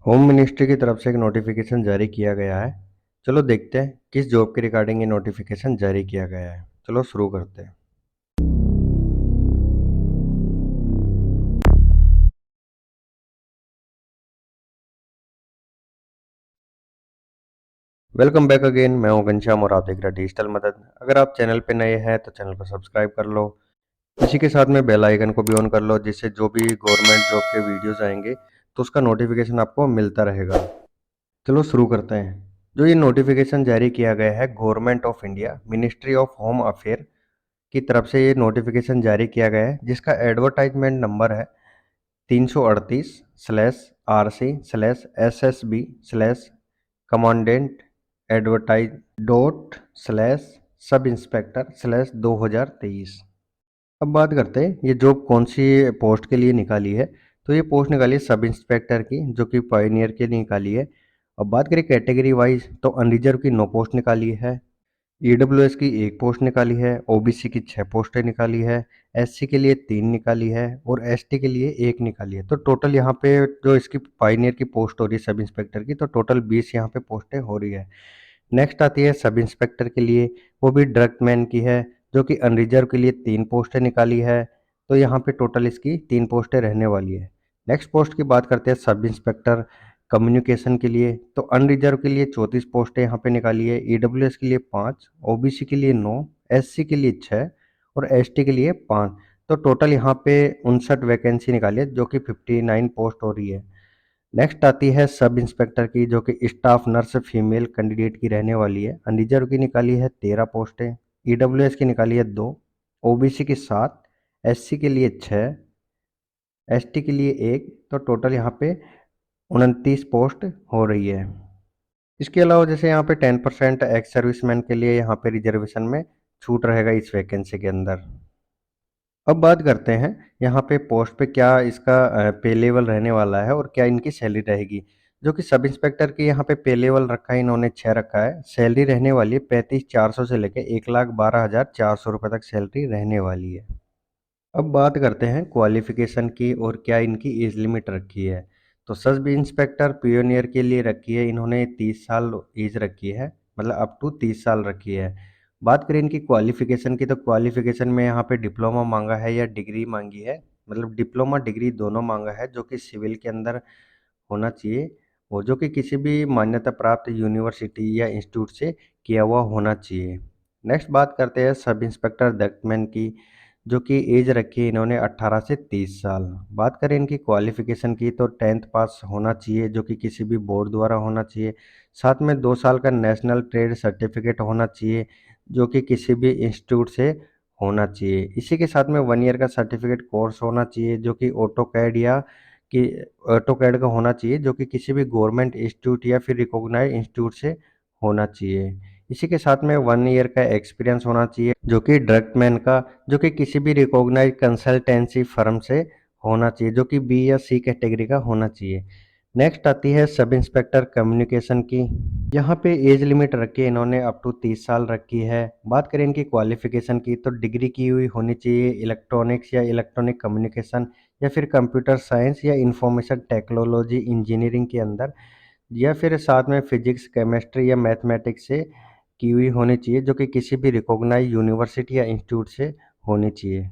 Home ministry की तरफ से एक नोटिफिकेशन जारी किया गया है। चलो देखते हैं किस जॉब के रिगार्डिंग ये नोटिफिकेशन जारी किया गया है। चलो शुरू करते हैं। Welcome back again. मैं हूं घनश्याम और आप देख रहे हैं डिजिटल मदद। अगर आप चैनल पे नए हैं तो चैनल को सब्सक्राइब कर लो। इसी के साथ में बेल आइकन को भी ऑन कर लो, जिससे जो भी गवर्नमेंट जॉब के वीडियोस आएंगे तो उसका नोटिफिकेशन आपको मिलता रहेगा। चलो शुरू करते हैं। जो ये नोटिफिकेशन जारी किया गया है government of India ministry of home affair की तरफ से ये नोटिफिकेशन जारी किया गया है, जिसका एडवर्टाइजमेंट नंबर है 338/RC/SSB/कमांडेंट advertise dot slash sub inspector slash 2023। अब बात करते हैं ये जॉब कौन सी पोस्ट के लिए निकाली है। तो ये पोस्ट निकाली है सब इंस्पेक्टर की, जो कि पायनियर के लिए निकाली है। अब बात करें कैटेगरी वाइज तो अनरिजर्व की 9 पोस्ट निकाली है, ईडब्ल्यूएस की 1 पोस्ट निकाली है, ओबीसी की 6 पोस्टें निकाली है, एससी के लिए 3 निकाली है और एसटी के लिए 1 निकाली है। तो टोटल यहाँ पे जो इसकी पायनियर की पोस्ट हो रही है सब इंस्पेक्टर की, तो टोटल 20 यहाँ पे पोस्टें हो रही है। नेक्स्ट आती है सब इंस्पेक्टर के लिए, वो भी ड्रग्समैन की है, जो कि अनरिजर्व के लिए 3 पोस्टें निकाली है। तो यहाँ पे टोटल इसकी 3 पोस्टें रहने वाली है। नेक्स्ट पोस्ट की बात करते हैं सब इंस्पेक्टर कम्युनिकेशन के लिए, तो अनरिजर्व के लिए 34 पोस्टें यहाँ पे निकाली है, ईडब्ल्यूएस के लिए 5, ओबीसी के लिए 9, एससी के लिए 6 और एसटी के लिए 5। तो टोटल यहाँ पे 59 वैकेंसी निकाली है, जो कि 59 पोस्ट हो रही है। नेक्स्ट आती है सब इंस्पेक्टर की, जो कि स्टाफ नर्स फीमेल कैंडिडेट की रहने वाली है। अनरिजर्व की निकाली है 13 पोस्टें, ईडब्ल्यूएस की निकाली है 2, ओबीसी की 7, एससी के लिए 6, एसटी के लिए 1। तो टोटल यहाँ पे 29 पोस्ट हो रही है। इसके अलावा जैसे यहाँ पे 10% एक्स सर्विसमैन के लिए यहाँ पे रिजर्वेशन में छूट रहेगा इस वैकेंसी के अंदर। अब बात करते हैं यहाँ पे पोस्ट पे क्या इसका पे लेवल रहने वाला है और क्या इनकी सैलरी रहेगी। जो कि सब इंस्पेक्टर की यहाँ पे पे लेवल रखा है इन्होंने 6 रखा है। सैलरी रहने वाली है 35,400 से लेके 1,12,400 रुपये तक सैलरी रहने वाली है। अब बात करते हैं क्वालिफिकेशन की और क्या इनकी एज लिमिट रखी है। तो सब इंस्पेक्टर पियोनियर के लिए रखी है इन्होंने 30 साल एज रखी है, मतलब अप टू 30 साल रखी है। बात करें इनकी क्वालिफिकेशन की, तो क्वालिफिकेशन में यहाँ पे डिप्लोमा मांगा है या डिग्री मांगी है, मतलब डिप्लोमा डिग्री दोनों मांगा है, जो कि सिविल के अंदर होना चाहिए और जो कि किसी भी मान्यता प्राप्त यूनिवर्सिटी या इंस्टीट्यूट से किया हुआ होना चाहिए। नेक्स्ट बात करते हैं सब इंस्पेक्टर दक्तमैन की, जो कि एज रखी है इन्होंने 18 से 30 साल। बात करें इनकी क्वालिफिकेशन की, तो 10th पास होना चाहिए, जो कि किसी भी बोर्ड द्वारा होना चाहिए। साथ में 2 साल का नेशनल ट्रेड सर्टिफिकेट होना चाहिए, जो कि किसी भी इंस्टीट्यूट से होना चाहिए। इसी के साथ में 1 ईयर का सर्टिफिकेट कोर्स होना चाहिए, जो कि ऑटोकैड या कि ऑटोकैड का होना चाहिए, जो कि किसी भी गवर्नमेंट इंस्टीट्यूट या फिर रिकॉग्नाइज्ड इंस्टीट्यूट से होना चाहिए। इसी के साथ में 1 ईयर का एक्सपीरियंस होना चाहिए, जो कि ड्रग्समैन का, जो कि किसी भी रिकॉग्नाइज्ड कंसल्टेंसी फर्म से होना चाहिए, जो कि बी या सी कैटेगरी का होना चाहिए। नेक्स्ट आती है सब इंस्पेक्टर कम्युनिकेशन की। यहाँ पे एज लिमिट रखी है इन्होंने अप टू 30 साल रखी है। बात करें इनकी क्वालिफिकेशन की, तो डिग्री की हुई होनी चाहिए इलेक्ट्रॉनिक्स या इलेक्ट्रॉनिक कम्युनिकेशन या फिर कंप्यूटर साइंस या इंफॉर्मेशन टेक्नोलॉजी इंजीनियरिंग के अंदर, या फिर साथ में फिजिक्स केमिस्ट्री या मैथमेटिक्स से की हुई होनी चाहिए, जो कि किसी भी रिकॉग्नाइज्ड यूनिवर्सिटी या इंस्टीट्यूट से होनी चाहिए।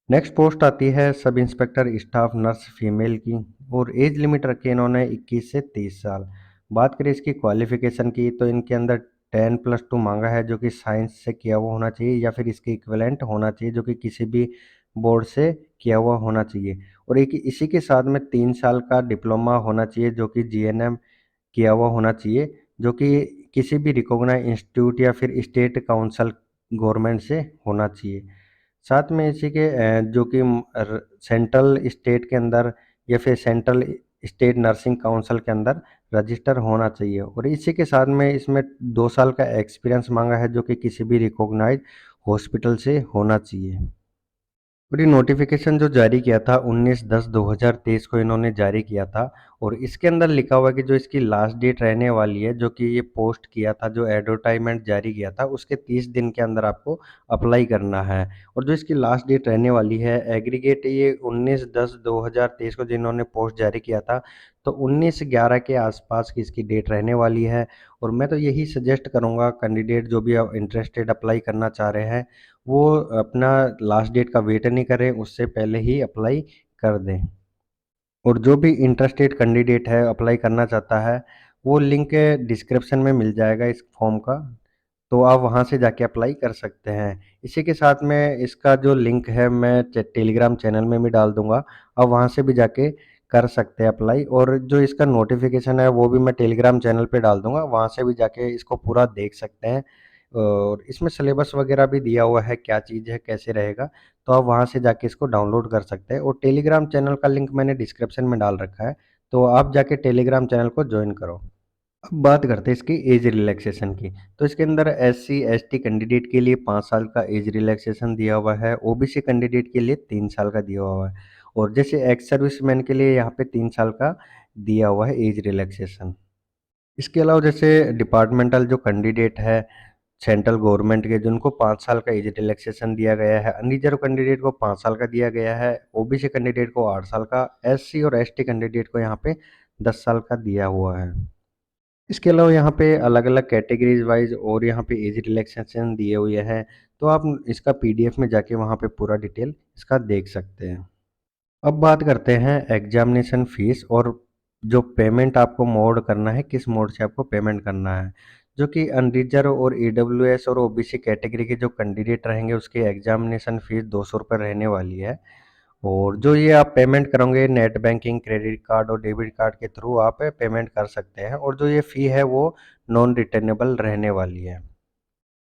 नेक्स्ट पोस्ट आती है sub inspector staff nurse female की और एज लिमिट रखी है इन्होंने 21 से 30 साल। बात करें इसकी क्वालिफिकेशन की, तो इनके अंदर 10+2 मांगा है, जो कि साइंस से किया हुआ होना चाहिए या फिर इसके इक्विवेलेंट होना चाहिए, जो कि किसी भी बोर्ड से किया हुआ होना चाहिए। और एक इसी के साथ में 3 साल का डिप्लोमा होना चाहिए, जो कि जीएनएम किया हुआ होना चाहिए, जो कि किसी भी रिकॉग्नाइज्ड इंस्टीट्यूट या फिर स्टेट काउंसिल गवर्नमेंट से होना चाहिए। साथ में इसी के जो कि सेंट्रल स्टेट के अंदर या फिर सेंट्रल स्टेट नर्सिंग काउंसिल के अंदर रजिस्टर होना चाहिए। और इसी के साथ में इसमें 2 साल का एक्सपीरियंस मांगा है, जो कि किसी भी रिकॉग्नाइज्ड हॉस्पिटल से होना चाहिए। और ये नोटिफिकेशन जो जारी किया था 19/10/2023 को इन्होंने जारी किया था। और इसके अंदर लिखा हुआ है कि जो इसकी लास्ट डेट रहने वाली है, जो कि ये पोस्ट किया था, जो एडवर्टाइजमेंट जारी किया था उसके 30 दिन के अंदर आपको अप्लाई करना है। और जो इसकी लास्ट डेट रहने वाली है एग्रीगेट, ये 19/10/2023 को जिन्होंने पोस्ट जारी किया था, तो 19/11 के आसपास की इसकी डेट रहने वाली है। और मैं तो यही सजेस्ट करूँगा कैंडिडेट जो भी इंटरेस्टेड अप्लाई करना चाह रहे हैं, वो अपना लास्ट डेट का वेट नहीं करें, उससे पहले ही अप्लाई कर दें। और जो भी इंटरेस्टेड कैंडिडेट है अप्लाई करना चाहता है, वो लिंक डिस्क्रिप्शन में मिल जाएगा इस फॉर्म का, तो आप वहाँ से जाके अप्लाई कर सकते हैं। इसी के साथ में इसका जो लिंक है मैं टेलीग्राम चैनल में भी डाल दूँगा, आप वहाँ से भी जाके कर सकते हैं अप्लाई। और जो इसका नोटिफिकेशन है वो भी मैं टेलीग्राम चैनल पे डाल दूँगा, वहाँ से भी जाके इसको पूरा देख सकते हैं। और इसमें सिलेबस वगैरह भी दिया हुआ है, क्या चीज़ है, कैसे रहेगा, तो आप वहाँ से जाके इसको डाउनलोड कर सकते हैं। और टेलीग्राम चैनल का लिंक मैंने डिस्क्रिप्शन में डाल रखा है, तो आप जाके टेलीग्राम चैनल को ज्वाइन करो। अब बात करते हैं इसकी एज रिलैक्सेशन की। तो इसके अंदर एससी एसटी कैंडिडेट के लिए 5 साल का एज रिलैक्सेशन दिया हुआ है, ओबीसी कैंडिडेट के लिए 3 साल का दिया हुआ है, और जैसे एक्स सर्विसमैन के लिए यहाँ पे 3 साल का दिया हुआ है एज रिलैक्सेशन। इसके अलावा जैसे डिपार्टमेंटल जो कैंडिडेट है सेंट्रल गवर्नमेंट के, जिनको 5 साल का एज रिलैक्सेशन दिया गया है, अनरिजर्व कैंडिडेट को 5 साल का दिया गया है, ओबीसी कैंडिडेट को 8 साल का, एससी और एसटी कैंडिडेट को यहाँ पे 10 साल का दिया हुआ है। इसके अलावा यहाँ पे अलग-अलग कैटेगरीज़ वाइज़ और यहाँ पे एज रिलैक्सेशन दिए हुए हैं, तो आप इसका पीडीएफ में जाके वहाँ पे पूरा डिटेल इसका देख सकते हैं। अब बात करते हैं एग्जामिनेशन फ़ीस और जो पेमेंट आपको मोड करना है, किस मोड से आपको पेमेंट करना है। जो कि अनरिजर्व और ईडब्ल्यूएस और ओबीसी कैटेगरी के जो कैंडिडेट रहेंगे उसकी एग्जामिनेशन फ़ीस ₹200 रहने वाली है। और जो ये आप पेमेंट करोगे नेट बैंकिंग, क्रेडिट कार्ड और डेबिट कार्ड के थ्रू आप पेमेंट कर सकते हैं, और जो ये फ़ी है वो नॉन रिटर्नेबल रहने वाली है।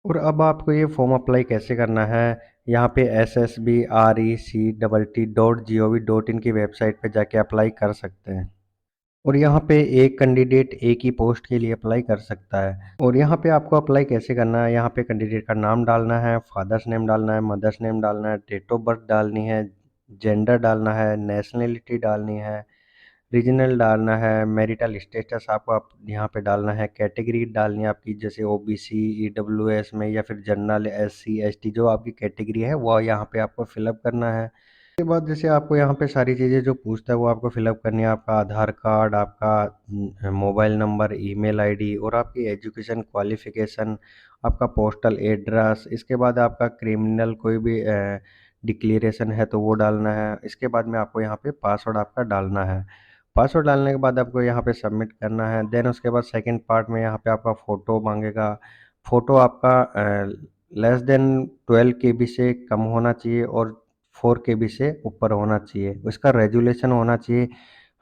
और अब आपको ये फॉर्म अप्लाई कैसे करना है, यहाँ पे ssbrec.gov.in की वेबसाइट पे जाके अप्लाई कर सकते हैं। और यहाँ पे एक कैंडिडेट एक ही पोस्ट के लिए अप्लाई कर सकता है। और यहाँ पे आपको अप्लाई कैसे करना है, यहाँ पे कैंडिडेट का नाम डालना है, फादर्स नेम डालना है, मदर्स नेम डालना है, डेट ऑफ बर्थ डालनी है, जेंडर डालना है, नेशनलिटी डालनी है, रीजनल डालना है, मैरिटल स्टेटस आपको आप यहाँ पे डालना है, कैटेगरी डालनी है आपकी, जैसे ओबीसी, ईडब्ल्यूएस में या फिर जनरल, एससी, एसटी, जो आपकी कैटेगरी है वो यहाँ पे आपको फिलअप करना है। उसके बाद जैसे आपको यहाँ पे सारी चीज़ें जो पूछता है वो आपको फिलअप करनी है, आपका आधार कार्ड, आपका मोबाइल नंबर, ईमेल आईडी और आपकी एजुकेशन क्वालिफिकेशन, आपका पोस्टल एड्रेस, इसके बाद आपका क्रिमिनल कोई भी डिक्लेरेशन है तो वो डालना है। इसके बाद में आपको यहाँ पे पासवर्ड आपका डालना है। पासवर्ड डालने के बाद आपको यहाँ पे सबमिट करना है। देन उसके बाद सेकंड पार्ट में यहाँ पे आपका फ़ोटो मांगेगा। फ़ोटो आपका लेस देन 12 केबी से कम होना चाहिए और 4 केबी से ऊपर होना चाहिए। उसका रेजोल्यूशन होना चाहिए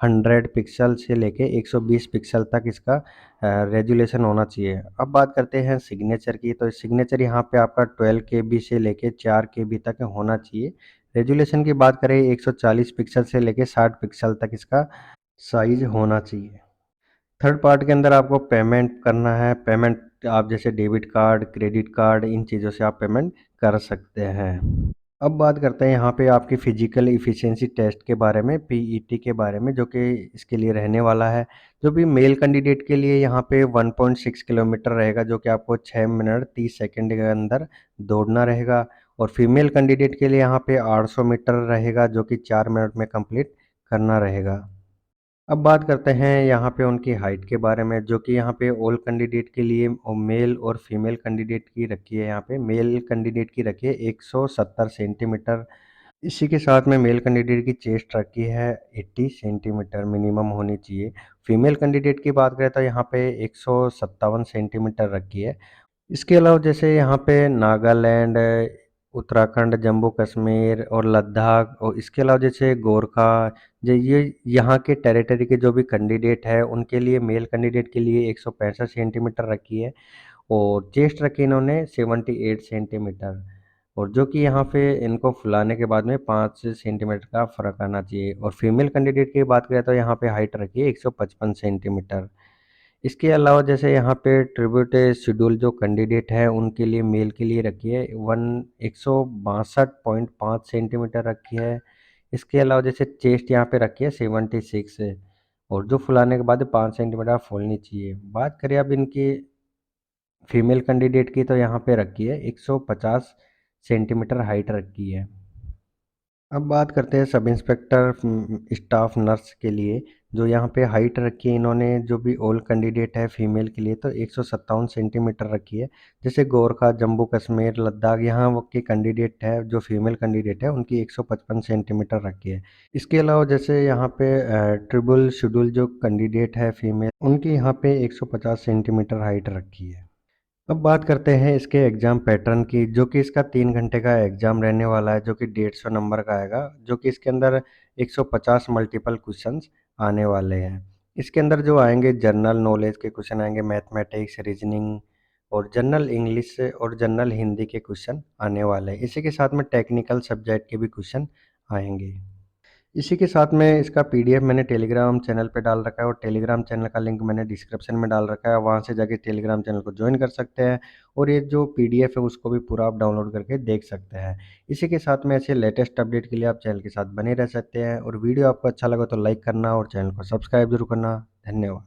100 पिक्सल से लेके 120 पिक्सल तक इसका रेजोल्यूशन होना चाहिए। अब बात करते हैं सिग्नेचर की, तो सिग्नेचर यहाँ पे आपका 12 केबी से लेके 4 केबी तक होना चाहिए। रेजोल्यूशन की बात करें 140 पिक्सल से लेके 60 पिक्सल तक इसका साइज होना चाहिए। थर्ड पार्ट के अंदर आपको पेमेंट करना है। पेमेंट आप जैसे डेबिट कार्ड, क्रेडिट कार्ड, इन चीज़ों से आप पेमेंट कर सकते हैं। अब बात करते हैं यहाँ पे आपकी फिजिकल एफिशिएंसी टेस्ट के बारे में, पीईटी के बारे में, जो कि इसके लिए रहने वाला है। जो भी मेल कैंडिडेट के लिए यहाँ पे 1.6 किलोमीटर रहेगा, जो कि आपको 6 मिनट 30 सेकंड के अंदर दौड़ना रहेगा। और फीमेल कैंडिडेट के लिए यहाँ पे 800 मीटर रहेगा, जो कि 4 मिनट में कंप्लीट करना रहेगा। अब बात करते हैं यहाँ पे उनकी हाइट के बारे में, जो कि यहाँ पे ऑल कैंडिडेट के लिए मेल और फीमेल कैंडिडेट की रखी है। यहाँ पे मेल कैंडिडेट की रखी है 170 सेंटीमीटर। इसी के साथ में मेल कैंडिडेट की चेस्ट रखी है 80 सेंटीमीटर मिनिमम होनी चाहिए। फीमेल कैंडिडेट की बात करें तो यहाँ पे 157 सेंटीमीटर रखी है। इसके अलावा जैसे यहाँ पे नागालैंड, उत्तराखंड, जम्मू कश्मीर और लद्दाख, और इसके अलावा जैसे गोरखा, ये यहाँ के टेरिटरी के जो भी कैंडिडेट है उनके लिए मेल कैंडिडेट के लिए 165 सेंटीमीटर रखी है। और चेस्ट रखी इन्होंने 78 सेंटीमीटर। और जो कि यहाँ पे इनको फुलाने के बाद में 5 सेंटीमीटर का फ़र्क आना चाहिए। और फीमेल कैंडिडेट की बात करें तो यहाँ पे हाइट रखी है 155 सेंटीमीटर। इसके अलावा जैसे यहाँ पे ट्रिब्यूट शेड्यूल जो कैंडिडेट है उनके लिए मेल के लिए रखी है 162.5 सेंटीमीटर रखी है। इसके अलावा जैसे चेस्ट यहाँ पे रखी है 76 है, और जो फुलाने के बाद 5 सेंटीमीटर फूलनी चाहिए। बात करें अब इनकी फीमेल कैंडिडेट की, तो यहाँ पे रखी है 150 सेंटीमीटर हाइट रखी है। अब बात करते हैं सब इंस्पेक्टर स्टाफ नर्स के लिए। जो यहाँ पे हाइट रखी है इन्होंने जो भी ऑल कैंडिडेट है फीमेल के लिए तो 157 सेंटीमीटर रखी है। जैसे गोरखा, जम्मू कश्मीर, लद्दाख यहाँ वो के कैंडिडेट है जो फीमेल कैंडिडेट है उनकी 155 सेंटीमीटर रखी है। इसके अलावा जैसे यहाँ पे ट्रिपल शेड्यूल जो कैंडिडेट है फीमेल उनकी यहाँ पे 150 सेंटीमीटर हाइट रखी है। अब बात करते हैं इसके एग्ज़ाम पैटर्न की, जो कि इसका 3 घंटे का एग्ज़ाम रहने वाला है, जो कि 150 नंबर का आएगा, जो कि इसके अंदर 150 मल्टीपल क्वेश्चंस आने वाले हैं। इसके अंदर जो आएंगे जनरल नॉलेज के क्वेश्चन आएंगे, मैथमेटिक्स, रीजनिंग और जनरल इंग्लिश और जनरल हिंदी के क्वेश्चन आने वाले हैं। इसी के साथ में टेक्निकल सब्जेक्ट के भी क्वेश्चन आएंगे। इसी के साथ में इसका पीडीएफ मैंने टेलीग्राम चैनल पे डाल रखा है और टेलीग्राम चैनल का लिंक मैंने डिस्क्रिप्शन में डाल रखा है, वहाँ से जाके टेलीग्राम चैनल को ज्वाइन कर सकते हैं और ये जो पीडीएफ है उसको भी पूरा आप डाउनलोड करके देख सकते हैं। इसी के साथ में ऐसे लेटेस्ट अपडेट के लिए आप चैनल के साथ बने रह सकते हैं और वीडियो आपको अच्छा लगा तो लाइक करना और चैनल को सब्सक्राइब जरूर करना। धन्यवाद।